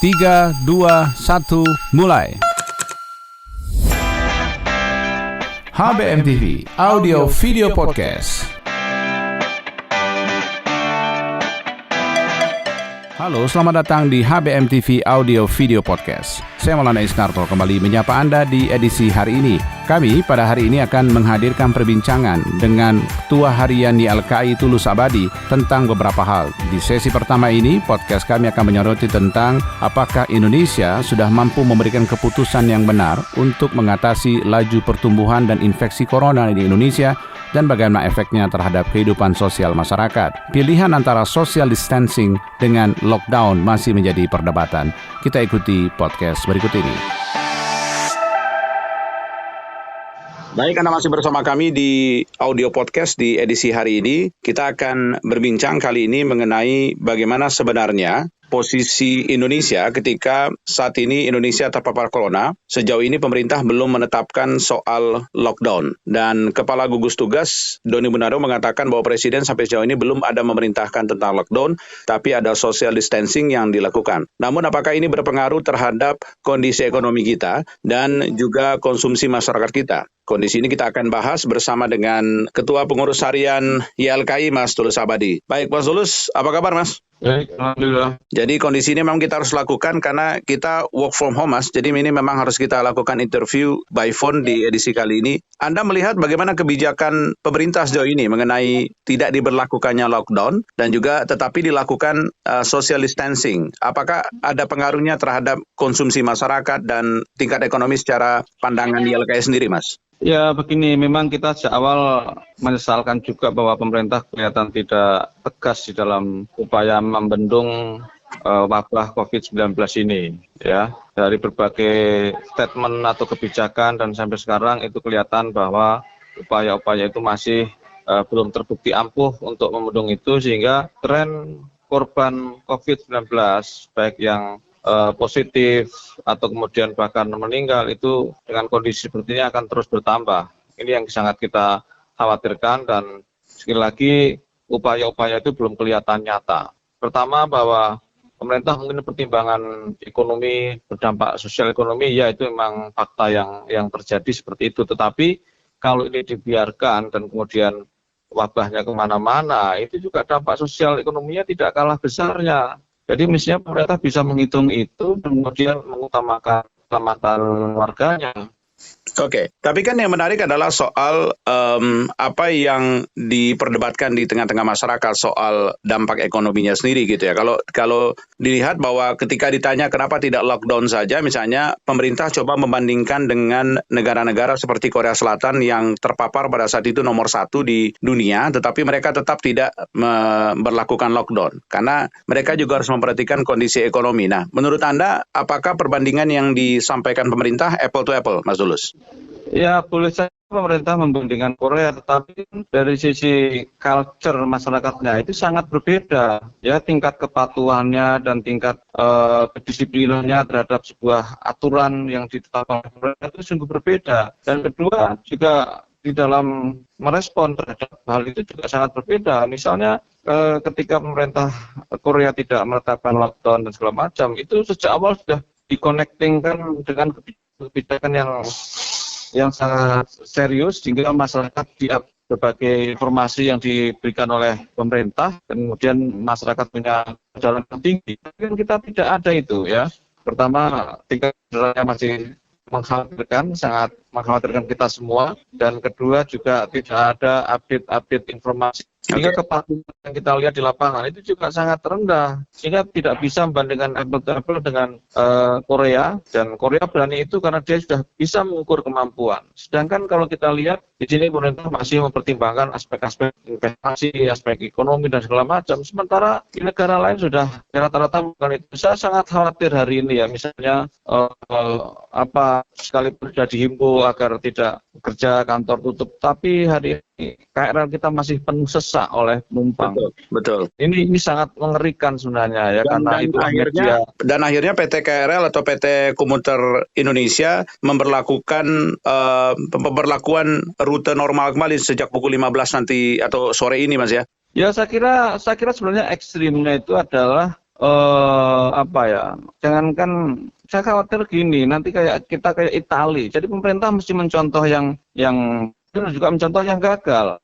3, 2, 1, mulai. HBM TV, Audio Video Podcast. Halo, selamat datang di HBM TV Audio Video Podcast. Saya Maulana Isnarto kembali menyapa Anda di edisi hari ini. Kami pada hari ini akan menghadirkan perbincangan dengan Ketua Harian YLKI Tulus Abadi tentang beberapa hal. Di sesi pertama ini, podcast kami akan menyoroti tentang apakah Indonesia sudah mampu memberikan keputusan yang benar untuk mengatasi laju pertumbuhan dan infeksi corona di Indonesia dan bagaimana efeknya terhadap kehidupan sosial masyarakat. Pilihan antara social distancing dengan lockdown masih menjadi perdebatan. Kita ikuti podcast berikut ini. Baik, Anda masih bersama kami di audio podcast di edisi hari ini. Kita akan berbincang kali ini mengenai bagaimana sebenarnya posisi Indonesia ketika saat ini Indonesia terpapar corona. Sejauh ini pemerintah belum menetapkan soal lockdown. Dan Kepala Gugus Tugas Doni Monardo mengatakan bahwa Presiden sampai sejauh ini belum ada memerintahkan tentang lockdown, tapi ada social distancing yang dilakukan. Namun apakah ini berpengaruh terhadap kondisi ekonomi kita dan juga konsumsi masyarakat kita? Kondisi ini kita akan bahas bersama dengan Ketua Pengurus Harian YLKI, Mas Tulus Abadi. Baik, Mas Tulus, apa kabar, Mas? Baik, alhamdulillah. Jadi kondisi ini memang kita harus lakukan karena kita work from home, Mas. Jadi ini memang harus kita lakukan interview by phone di edisi kali ini. Anda melihat bagaimana kebijakan pemerintah sejauh ini mengenai tidak diberlakukannya lockdown dan juga tetapi dilakukan social distancing. Apakah ada pengaruhnya terhadap konsumsi masyarakat dan tingkat ekonomi secara pandangan YLKI sendiri, Mas? Ya begini, memang kita sejak awal menyesalkan juga bahwa pemerintah kelihatan tidak tegas di dalam upaya membendung wabah COVID-19 ini. Ya, dari berbagai statement atau kebijakan dan sampai sekarang itu kelihatan bahwa upaya-upaya itu masih belum terbukti ampuh untuk membendung itu, sehingga tren korban COVID-19 baik yang positif atau kemudian bahkan meninggal itu dengan kondisi seperti ini akan terus bertambah. Ini yang sangat kita khawatirkan dan sekali lagi upaya-upaya itu belum kelihatan nyata. Pertama bahwa pemerintah mungkin pertimbangan ekonomi berdampak sosial ekonomi, ya itu memang fakta yang terjadi seperti itu. Tetapi kalau ini dibiarkan dan kemudian wabahnya kemana-mana, itu juga dampak sosial ekonominya tidak kalah besarnya. Jadi mestinya pemerintah bisa menghitung itu dan kemudian mengutamakan keselamatan warganya. Oke, tapi kan yang menarik adalah soal apa yang diperdebatkan di tengah-tengah masyarakat soal dampak ekonominya sendiri gitu ya. Kalau dilihat bahwa ketika ditanya kenapa tidak lockdown saja, misalnya pemerintah coba membandingkan dengan negara-negara seperti Korea Selatan yang terpapar pada saat itu nomor 1 di dunia, tetapi mereka tetap tidak memberlakukan lockdown karena mereka juga harus memperhatikan kondisi ekonomi. Nah, menurut Anda apakah perbandingan yang disampaikan pemerintah apple to apple, Mas Tulus? Ya, boleh saja pemerintah membandingkan Korea, tetapi dari sisi culture masyarakatnya itu sangat berbeda. Ya, tingkat kepatuhannya dan tingkat kedisiplinannya terhadap sebuah aturan yang ditetapkan Korea itu sungguh berbeda. Dan kedua, juga di dalam merespon terhadap hal itu juga sangat berbeda. Misalnya ketika pemerintah Korea tidak menetapkan lockdown dan segala macam, itu sejak awal sudah dikonektingkan dengan kebijakan yang sangat serius sehingga masyarakat berbagai informasi yang diberikan oleh pemerintah dan kemudian masyarakat punya kesadaran yang tinggi. Tapi kan kita tidak ada itu ya. Pertama, tingkat kesadarannya masih sangat mengkhawatirkan kita semua, dan kedua juga tidak ada update informasi. Sehingga kepatuhan yang kita lihat di lapangan itu juga sangat rendah, sehingga tidak bisa membandingkan apple to apple dengan Korea. Dan Korea berani itu karena dia sudah bisa mengukur kemampuan. Sedangkan kalau kita lihat di sini pemerintah masih mempertimbangkan aspek-aspek investasi, aspek ekonomi dan segala macam. Sementara di negara lain sudah rata-rata bukan itu. Saya sangat khawatir hari ini ya, misalnya sekalipun sudah dihimbau agar tidak bekerja, kantor tutup, tapi hari ini KRL kita masih penuh sesak oleh penumpang. Betul. Ini sangat mengerikan sebenarnya ya, karena itu akhirnya PT KRL atau PT Komuter Indonesia memberlakukan pemberlakuan rute normal kembali sejak pukul 15 nanti atau sore ini, Mas ya. Ya, saya kira sebenarnya ekstrimnya itu adalah apa ya? Jangankan saya khawatir gini, nanti kayak kita kayak Itali. Jadi pemerintah mesti mencontoh yang juga mencontoh yang gagal.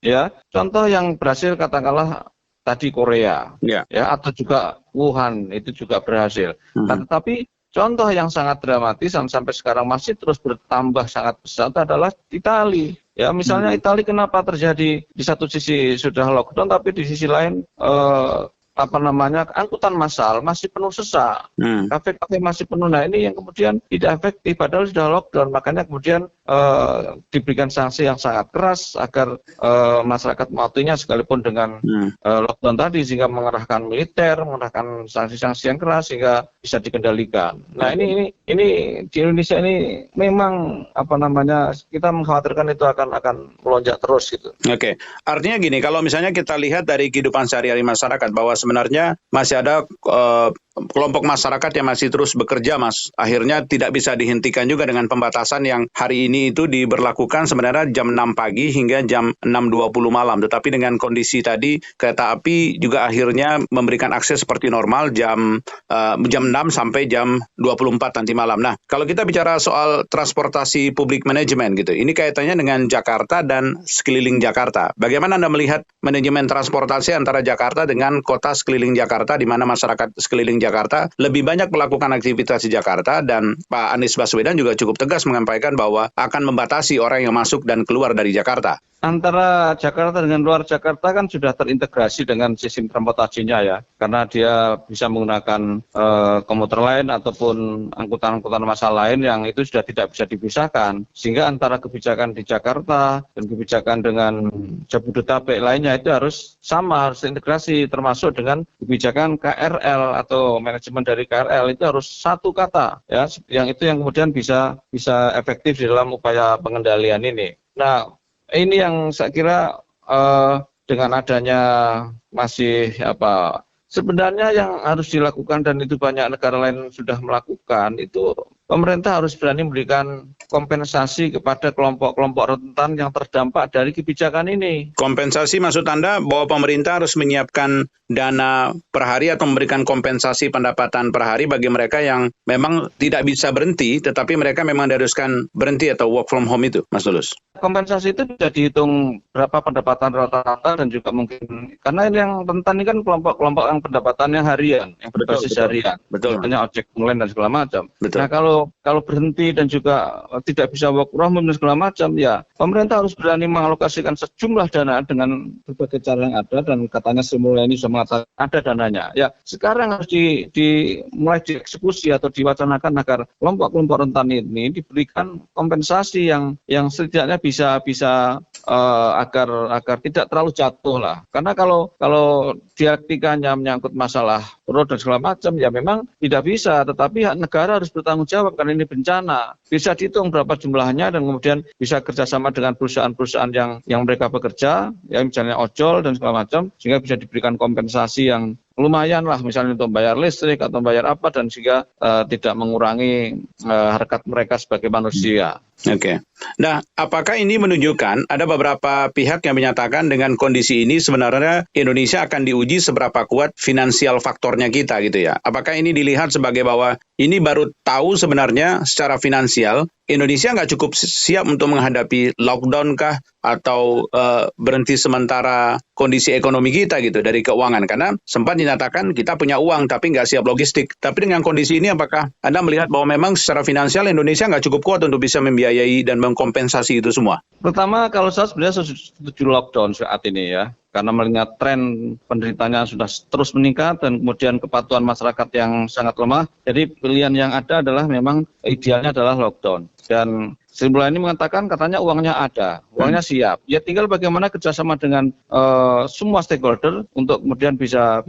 Ya, contoh yang berhasil katakanlah tadi Korea, ya, atau juga Wuhan itu juga berhasil. Tetapi contoh yang sangat dramatis sampai sekarang masih terus bertambah sangat besar adalah Itali. Ya, misalnya Itali kenapa terjadi di satu sisi sudah lockdown, tapi di sisi lain angkutan massal masih penuh sesak, kafe-kafe masih penuh. Nah, ini yang kemudian tidak efektif padahal sudah lockdown, makanya kemudian diberikan sanksi yang sangat keras agar masyarakat mematuhinya sekalipun dengan lockdown tadi, sehingga mengerahkan militer, mengerahkan sanksi-sanksi yang keras sehingga bisa dikendalikan. Nah, ini di Indonesia ini memang kita mengkhawatirkan itu akan melonjak terus gitu. Oke. Artinya gini, kalau misalnya kita lihat dari kehidupan sehari-hari masyarakat bahwa sebenarnya masih ada kelompok masyarakat yang masih terus bekerja, Mas. Akhirnya tidak bisa dihentikan juga dengan pembatasan yang hari ini itu diberlakukan sebenarnya jam 6 pagi hingga jam 6.20 malam. Tetapi dengan kondisi tadi, kereta api juga akhirnya memberikan akses seperti normal jam 6 sampai jam 24 nanti malam. Nah, kalau kita bicara soal transportasi publik manajemen gitu, ini kaitannya dengan Jakarta dan sekeliling Jakarta. Bagaimana Anda melihat manajemen transportasi antara Jakarta dengan kota sekeliling Jakarta, di mana masyarakat sekeliling Jakarta lebih banyak melakukan aktivitas di Jakarta, dan Pak Anies Baswedan juga cukup tegas menyampaikan bahwa akan membatasi orang yang masuk dan keluar dari Jakarta. Antara Jakarta dengan luar Jakarta kan sudah terintegrasi dengan sistem transportasinya ya, karena dia bisa menggunakan komuter lain ataupun angkutan-angkutan massal lain yang itu sudah tidak bisa dipisahkan, sehingga antara kebijakan di Jakarta dan kebijakan dengan Jabodetabek lainnya itu harus sama, harus terintegrasi, termasuk dengan kebijakan KRL atau manajemen dari KRL itu harus satu kata ya, yang itu yang kemudian bisa efektif di dalam upaya pengendalian ini. Nah, ini yang saya kira dengan adanya masih sebenarnya yang harus dilakukan, dan itu banyak negara lain sudah melakukan, itu pemerintah harus berani memberikan kompensasi kepada kelompok-kelompok rentan yang terdampak dari kebijakan ini. Kompensasi maksud Anda bahwa pemerintah harus menyiapkan dana per hari atau memberikan kompensasi pendapatan per hari bagi mereka yang memang tidak bisa berhenti, tetapi mereka memang diharuskan berhenti atau work from home itu, Mas Tulus? Kompensasi itu bisa dihitung berapa pendapatan rata-rata, dan juga mungkin karena yang rentan ini kan kelompok-kelompok yang pendapatannya harian, yang berbasis harian, misalnya ojek online dan segala macam. Nah, kalau berhenti dan juga tidak bisa work from home dan segala macam, ya pemerintah harus berani mengalokasikan sejumlah dana dengan berbagai cara yang ada, dan katanya Sri Mulyani sudah mengatakan ada dananya. Ya, sekarang harus mulai dieksekusi atau diwacanakan agar kelompok-kelompok rentan ini diberikan kompensasi yang setidaknya bisa agar tidak terlalu jatuh lah. Karena kalau diartikannya menyangkut masalah perut dan segala macam, ya memang tidak bisa. Tetapi hak negara harus bertanggung jawab karena ini bencana. Bisa dihitung berapa jumlahnya, dan kemudian bisa kerjasama dengan perusahaan-perusahaan yang mereka bekerja, ya misalnya ojol dan segala macam, sehingga bisa diberikan kompensasi yang lumayan lah, misalnya untuk bayar listrik atau bayar apa, dan sehingga tidak mengurangi harkat mereka sebagai manusia. Oke. Nah, apakah ini menunjukkan ada beberapa pihak yang menyatakan dengan kondisi ini sebenarnya Indonesia akan diuji seberapa kuat finansial faktornya kita gitu ya? Apakah ini dilihat sebagai bahwa ini baru tahu sebenarnya secara finansial Indonesia nggak cukup siap untuk menghadapi lockdown kah, atau berhenti sementara kondisi ekonomi kita gitu dari keuangan? Karena sempat dinyatakan kita punya uang tapi nggak siap logistik. Tapi dengan kondisi ini apakah Anda melihat bahwa memang secara finansial Indonesia nggak cukup kuat untuk bisa membiayai dan mengkompensasi itu semua? Pertama, kalau saya sebenarnya setuju lockdown saat ini ya, karena melihat tren penderitanya sudah terus meningkat dan kemudian kepatuhan masyarakat yang sangat lemah. Jadi pilihan yang ada adalah memang idealnya adalah lockdown. Dan Sri Mulyani mengatakan katanya uangnya ada, uangnya siap. Ya tinggal bagaimana kerjasama dengan semua stakeholder untuk kemudian bisa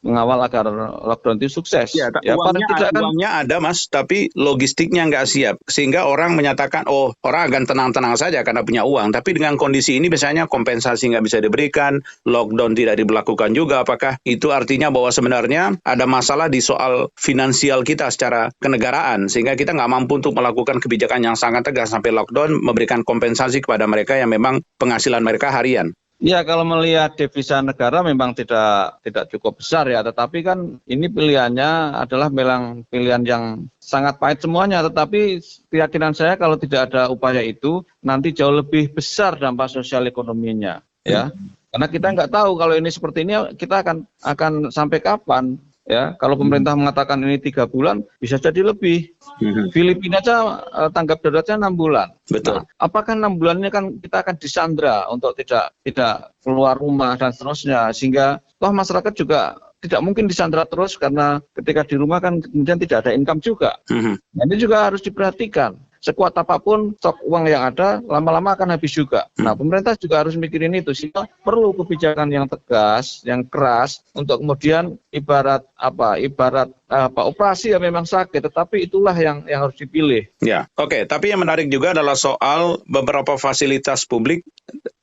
mengawal agar lockdown itu sukses. Ya, uangnya ada Mas, tapi logistiknya nggak siap. Sehingga orang menyatakan, orang akan tenang-tenang saja karena punya uang. Tapi dengan kondisi ini biasanya kompensasi nggak bisa diberikan, lockdown tidak diberlakukan juga. Apakah itu artinya bahwa sebenarnya ada masalah di soal finansial kita secara kenegaraan, sehingga kita nggak mampu untuk melakukan kebijakan yang sangat tegas sampai lockdown, memberikan kompensasi kepada mereka yang memang penghasilan mereka harian? Ya, kalau melihat devisa negara memang tidak cukup besar ya, tetapi kan ini pilihannya adalah memang pilihan yang sangat pahit semuanya, tetapi keyakinan saya kalau tidak ada upaya itu nanti jauh lebih besar dampak sosial ekonominya ya. Karena kita nggak tahu kalau ini seperti ini kita akan sampai kapan. Ya, kalau pemerintah mengatakan ini 3 bulan, bisa jadi lebih. Filipina aja tanggap daruratnya 6 bulan. Betul. Nah, apakah 6 bulan ini kan kita akan disandra untuk tidak keluar rumah dan seterusnya, sehingga toh masyarakat juga tidak mungkin disandra terus karena ketika di rumah kan kemudian tidak ada income juga. Nah, ini juga harus diperhatikan. Sekuat apapun stok uang yang ada, lama-lama akan habis juga. Nah, pemerintah juga harus mikirin itu, sehingga perlu kebijakan yang tegas, yang keras, untuk kemudian ibarat operasi yang memang sakit, tetapi itulah yang harus dipilih. Ya, oke. Tapi yang menarik juga adalah soal beberapa fasilitas publik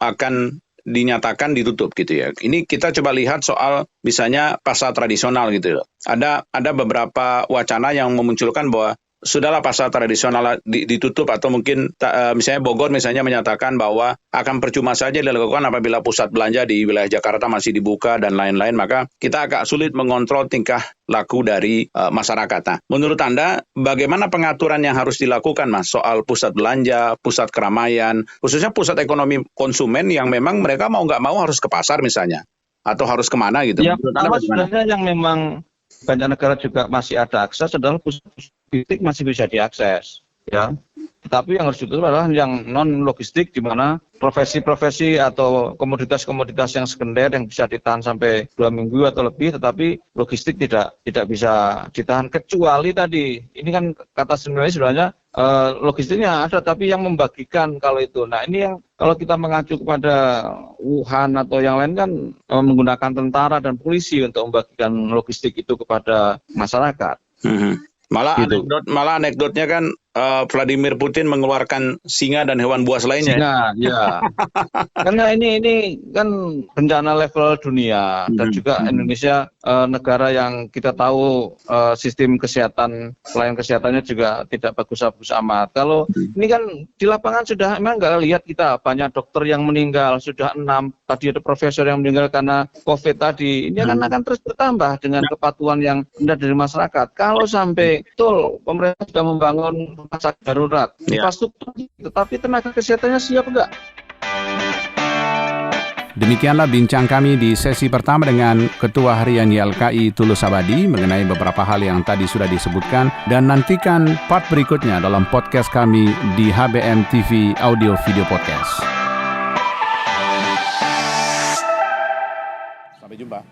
akan dinyatakan ditutup gitu ya. Ini kita coba lihat soal misalnya pasar tradisional gitu. Ada beberapa wacana yang memunculkan bahwa sudahlah pasar tradisional ditutup, atau mungkin misalnya Bogor misalnya menyatakan bahwa akan percuma saja dilakukan apabila pusat belanja di wilayah Jakarta masih dibuka dan lain-lain, maka kita agak sulit mengontrol tingkah laku dari masyarakat. Nah, menurut Anda bagaimana pengaturan yang harus dilakukan, Mas, soal pusat belanja, pusat keramaian, khususnya pusat ekonomi konsumen yang memang mereka mau nggak mau harus ke pasar misalnya, atau harus kemana gitu? Ya, pertama sebenarnya yang memang banyak negara juga masih ada akses adalah pusat logistik masih bisa diakses, ya. Tetapi yang harus ditutup adalah yang non logistik, di mana profesi-profesi atau komoditas-komoditas yang sekunder yang bisa ditahan sampai 2 minggu atau lebih, tetapi logistik tidak bisa ditahan, kecuali tadi ini kan kata sebenarnya logistiknya ada, tapi yang membagikan kalau itu. Nah, ini yang kalau kita mengacu kepada Wuhan atau yang lain kan menggunakan tentara dan polisi untuk membagikan logistik itu kepada masyarakat. Malah gitu. anekdotnya kan Vladimir Putin mengeluarkan singa dan hewan buas lainnya. Singa, ya. Karena ini kan bencana level dunia, dan juga Indonesia negara yang kita tahu sistem kesehatan, pelayanan kesehatannya juga tidak bagus-bagus amat. Kalau ini kan di lapangan sudah memang nggak lihat kita banyak dokter yang meninggal, sudah 6, tadi ada profesor yang meninggal karena COVID tadi. Ini akan terus bertambah dengan kepatuhan yang rendah dari masyarakat. Kalau sampai betul pemerintah sudah membangun rumah sakit darurat, infrastruktur, tetapi tenaga kesehatannya siap enggak? Demikianlah bincang kami di sesi pertama dengan Ketua Harian YLKI Tulus Abadi mengenai beberapa hal yang tadi sudah disebutkan, dan nantikan part berikutnya dalam podcast kami di HBM TV Audio Video Podcast. Sampai jumpa.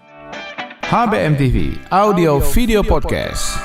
HBM TV Audio Video Podcast.